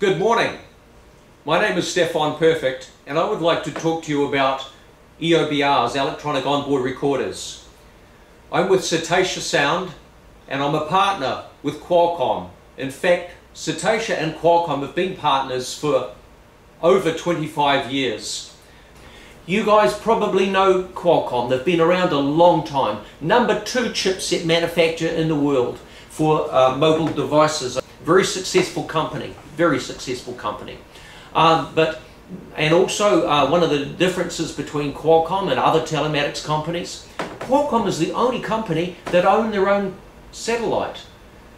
Good morning. My name is Steffon Perfect, and I would like to talk to you about EOBRs, electronic onboard recorders. I'm with Cetacea Sound, and I'm a partner with Qualcomm. In fact, Cetacea and Qualcomm have been partners for over 25 years. You guys probably know Qualcomm. They've been around a long time. #2 chipset manufacturer in the world for mobile devices. Very successful company, very successful company. And also one of the differences between Qualcomm and other telematics companies, Qualcomm is the only company that own their own satellite.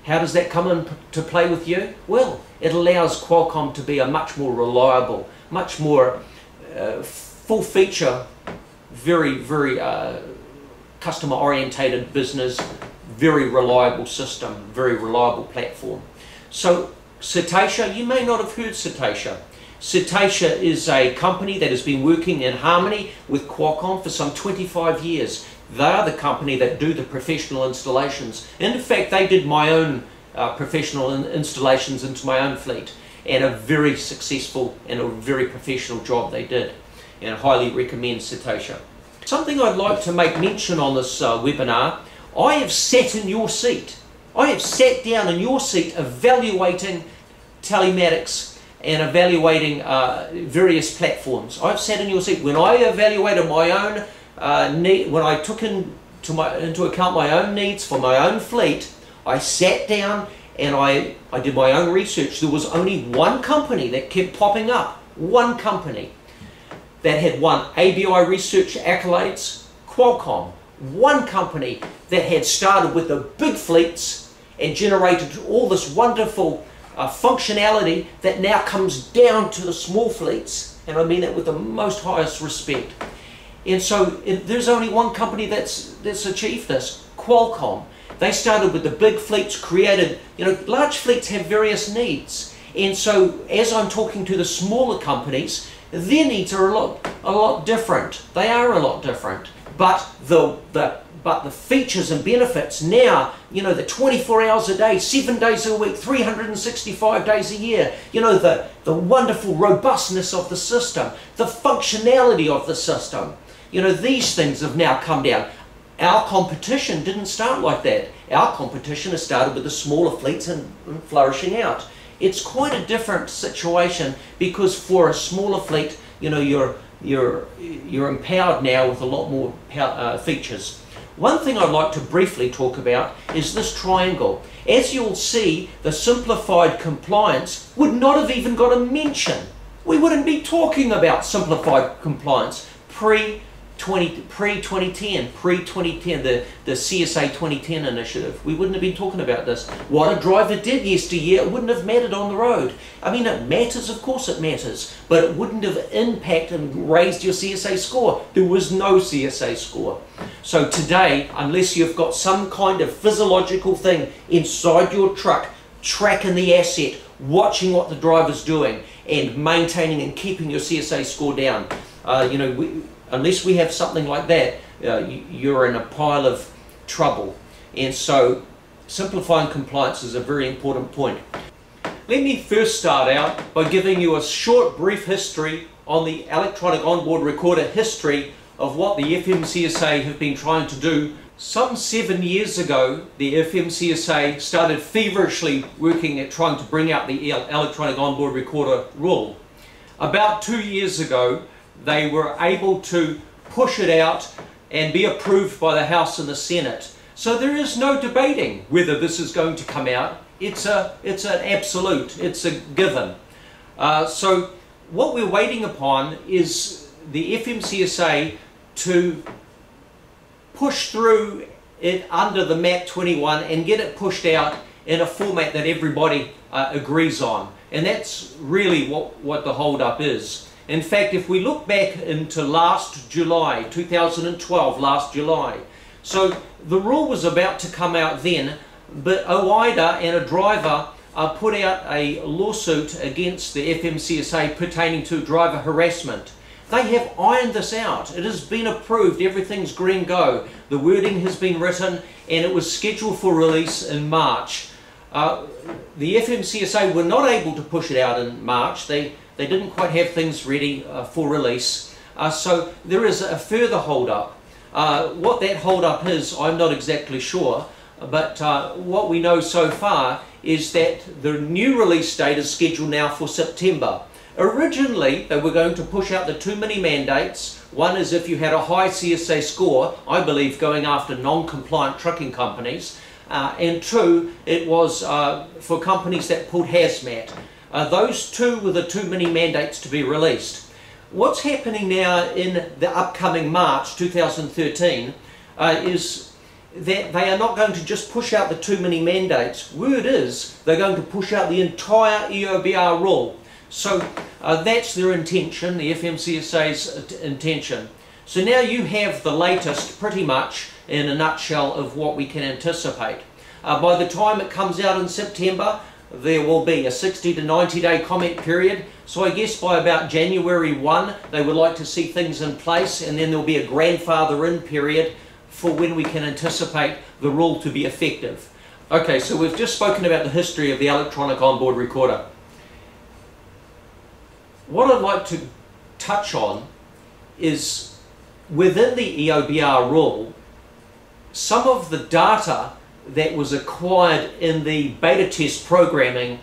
How does that come into play with you? Well, it allows Qualcomm to be a much more reliable, much more full feature, very customer orientated business, very reliable system, very reliable platform. So Cetacea, you may not have heard Cetacea. Cetacea is a company that has been working in harmony with Qualcomm for some 25 years. They are the company that do the professional installations. In fact, they did my own professional installations into my own fleet, and a very successful and a very professional job they did, and I highly recommend Cetacea. Something I'd like to make mention on this webinar, I have sat in your seat. I have sat down in your seat evaluating telematics and evaluating various platforms. I've sat in your seat. When I evaluated my own when I took into account my own needs for my own fleet, I sat down and I did my own research. There was only one company that kept popping up, one company that had won ABI research accolades, Qualcomm. One company that had started with the big fleets and generated all this wonderful functionality that now comes down to the small fleets, and I mean that with the most highest respect. And so there's only one company that's achieved this, Qualcomm. They started with the big fleets, created, large fleets have various needs, and so as I'm talking to the smaller companies, their needs are a lot different. They are a lot different, but the features and benefits now, the 24 hours a day, 7 days a week, 365 days a year, the wonderful robustness of the system, the functionality of the system, these things have now come down. Our competition didn't start like that. Our competition has started with the smaller fleets and flourishing out. It's quite a different situation, because for a smaller fleet, you're empowered now with a lot more features. One thing I'd like to briefly talk about is this triangle. As you'll see, the simplified compliance would not have even got a mention. We wouldn't be talking about simplified compliance pre-2010, the CSA 2010 initiative. We wouldn't have been talking about this. What a driver did yesteryear, it wouldn't have mattered on the road. I mean, it matters, of course it matters, but it wouldn't have impacted and raised your CSA score. There was no CSA score. So today, unless you've got some kind of physiological thing inside your truck, tracking the asset, watching what the driver's doing, and maintaining and keeping your CSA score down, unless we have something like that, you're in a pile of trouble. And so simplifying compliance is a very important point. Let me first start out by giving you a short brief history on the electronic onboard recorder history of what the FMCSA have been trying to do. Some 7 years ago, the FMCSA started feverishly working at trying to bring out the electronic onboard recorder rule. About 2 years ago, they were able to push it out and be approved by the House and the Senate. So there is no debating whether this is going to come out. It's an absolute, it's a given. So what we're waiting upon is the FMCSA to push through it under the MAP 21 and get it pushed out in a format that everybody agrees on. And that's really what the hold-up is. In fact, if we look back into last July, 2012, last July, so the rule was about to come out then, but OIDA and a driver put out a lawsuit against the FMCSA pertaining to driver harassment. They have ironed this out. It has been approved. Everything's green go. The wording has been written, and it was scheduled for release in March. The FMCSA were not able to push it out in March. They didn't quite have things ready for release. So there is a further hold-up. What that hold-up is, I'm not exactly sure, but what we know so far is that the new release date is scheduled now for September. Originally, they were going to push out the two mini mandates. One is if you had a high CSA score, I believe going after non-compliant trucking companies, and two, it was for companies that pulled hazmat. Those two were the two mini mandates to be released. What's happening now in the upcoming March 2013 is that they are not going to just push out the two mini mandates. Word is they're going to push out the entire EOBR rule. So that's their intention, the FMCSA's intention. So now you have the latest, pretty much, in a nutshell, of what we can anticipate. By the time it comes out in September, there will be a 60 to 90 day comment period. So I guess by about January 1, they would like to see things in place, and then there'll be a grandfather-in period for when we can anticipate the rule to be effective. Okay, so we've just spoken about the history of the electronic onboard recorder. What I'd like to touch on is within the EOBR rule, some of the data that was acquired in the beta test programming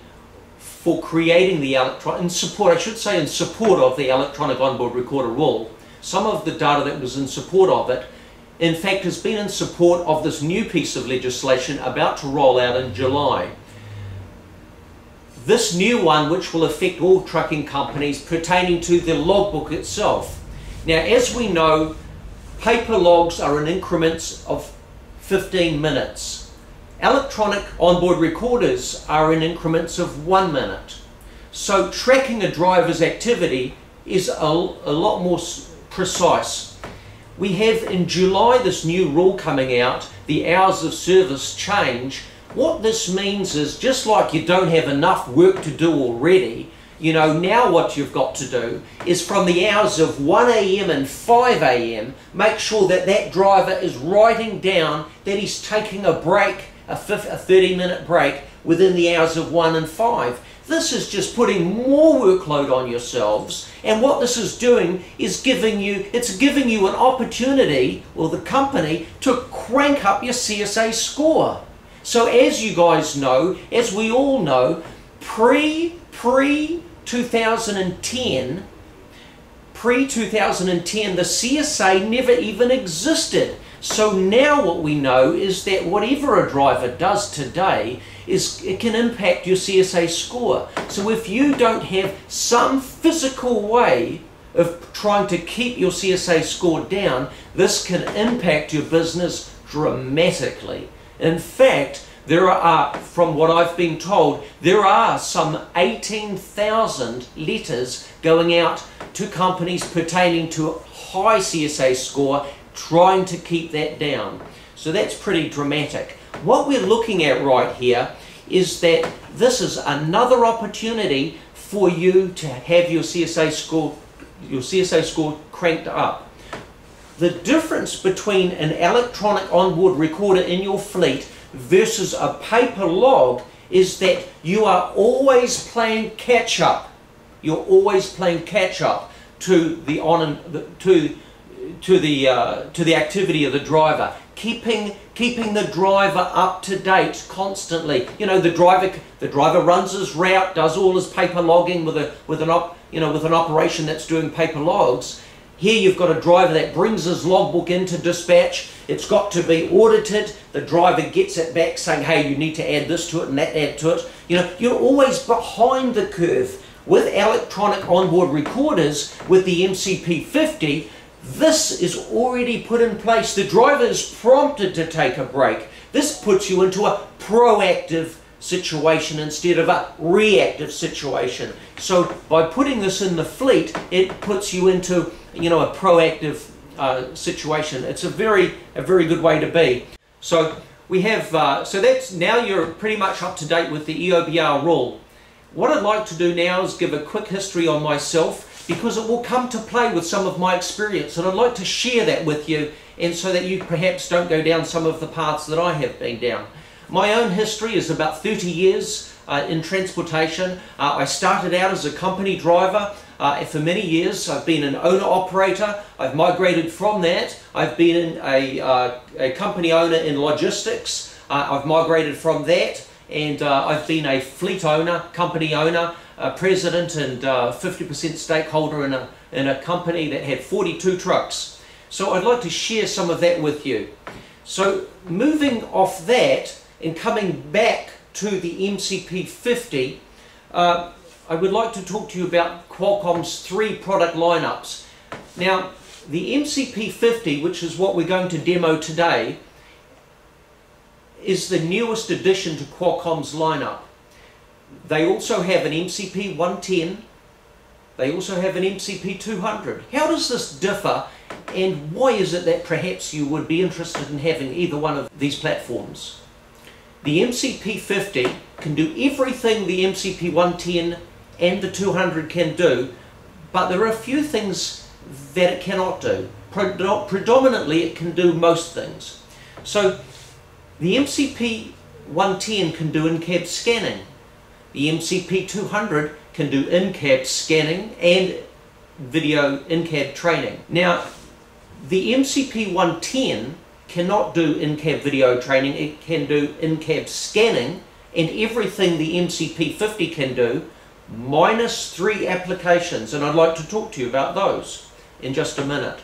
for creating the in support of the electronic onboard recorder rule, some of the data that was in support of it, in fact, has been in support of this new piece of legislation about to roll out in July. This new one, which will affect all trucking companies, pertaining to the logbook itself. Now, as we know, paper logs are in increments of 15 minutes. Electronic onboard recorders are in increments of 1 minute. So tracking a driver's activity is a lot more precise. We have in July this new rule coming out, the hours of service change. What this means is, just like you don't have enough work to do already, you know, now what you've got to do is from the hours of 1 AM and 5 AM, make sure that that driver is writing down that he's taking a break, a 30-minute break within the hours of 1 and 5. This is just putting more workload on yourselves, and what this is doing is giving you an opportunity, or the company, to crank up your CSA score. So as you guys know, as we all know, pre-2010, the CSA never even existed. So now what we know is that whatever a driver does today, it can impact your CSA score. So if you don't have some physical way of trying to keep your CSA score down, this can impact your business dramatically. In fact, there are, from what I've been told, there are some 18,000 letters going out to companies pertaining to a high CSA score, trying to keep that down. So that's pretty dramatic. What we're looking at right here is that this is another opportunity for you to have your CSA score cranked up. The difference between an electronic onboard recorder in your fleet versus a paper log is that you are always playing catch up. You're always playing catch up to the activity of the driver, keeping the driver up to date constantly. You know, the driver runs his route, does all his paper logging with an operation that's doing paper logs. Here you've got a driver that brings his logbook into dispatch. It's got to be audited. The driver gets it back saying, hey, you need to add this to it and that add to it. You know, you're always behind the curve. With electronic onboard recorders, with the MCP50, this is already put in place. The driver is prompted to take a break. This puts you into a proactive situation instead of a reactive situation. So by putting this in the fleet, it puts you into, you know, a proactive situation. It's a very good way to be. So we have so that's, now you're pretty much up to date with the EOBR rule. What I'd like to do now is give a quick history on myself, because it will come to play with some of my experience, and I'd like to share that with you, and so that you perhaps don't go down some of the paths that I have been down. My own history is about 30 years in transportation. I started out as a company driver. For many years I've been an owner-operator. I've migrated from that. I've been a company owner in logistics. I've migrated from that, and I've been a fleet owner, company owner, president and 50% stakeholder in a company that had 42 trucks. So I'd like to share some of that with you. So moving off that and coming back to the MCP50, I would like to talk to you about Qualcomm's 3 product lineups. Now, the MCP50, which is what we're going to demo today, is the newest addition to Qualcomm's lineup. They also have an MCP110. They also have an MCP200. How does this differ, and why is it that perhaps you would be interested in having either one of these platforms? The MCP50 can do everything the MCP110 and the 200 can do, but there are a few things that it cannot do. Predominantly it can do most things. So the MCP110 can do in-cab scanning. The MCP200 can do in-cab scanning and video in-cab training. Now, the MCP110 cannot do in-cab video training. It can do in-cab scanning and everything the MCP50 can do, minus 3 applications, and I'd like to talk to you about those in just a minute.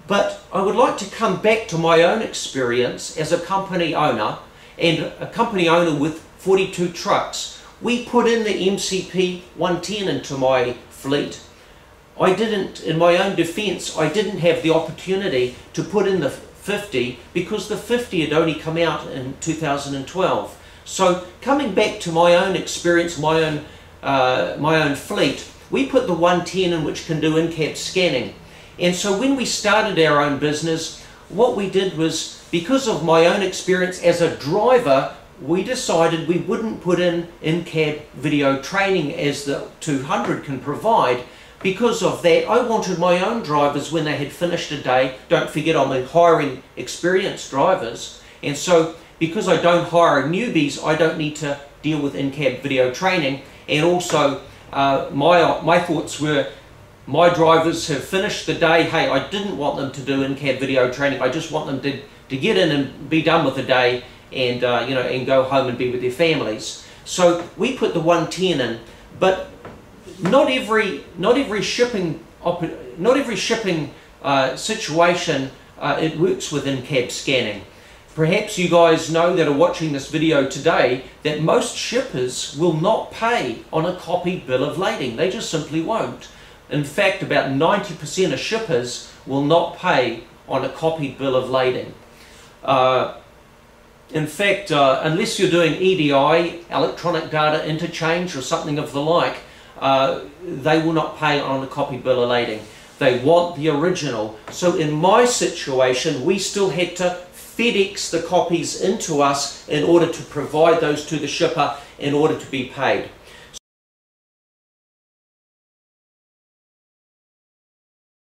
But I would like to come back to my own experience as a company owner, and a company owner with 42 trucks. We put in the MCP110 into my fleet. I didn't, in my own defense, I didn't have the opportunity to put in the 50 because the 50 had only come out in 2012. So coming back to my own experience, my own fleet, we put the 110 in, which can do in-cab scanning. And so when we started our own business, what we did was, because of my own experience as a driver, we decided we wouldn't put in-cab video training as the 200 can provide. Because of that, I wanted my own drivers, when they had finished a day, don't forget I'm hiring experienced drivers, and so because I don't hire newbies, I don't need to deal with in-cab video training. And also my thoughts were, my drivers have finished the day. Hey, I didn't want them to do in-cab video training. I just want them to get in and be done with the day, and and go home and be with their families. So we put the 110 in, but not every shipping situation it works with in-cab scanning. Perhaps you guys know that are watching this video today that most shippers will not pay on a copied bill of lading. They just simply won't. In fact, about 90% of shippers will not pay on a copied bill of lading. In fact, unless you're doing EDI, electronic data interchange, or something of the like, they will not pay on a copied bill of lading. They want the original. So in my situation, we still had to FedEx the copies into us in order to provide those to the shipper in order to be paid.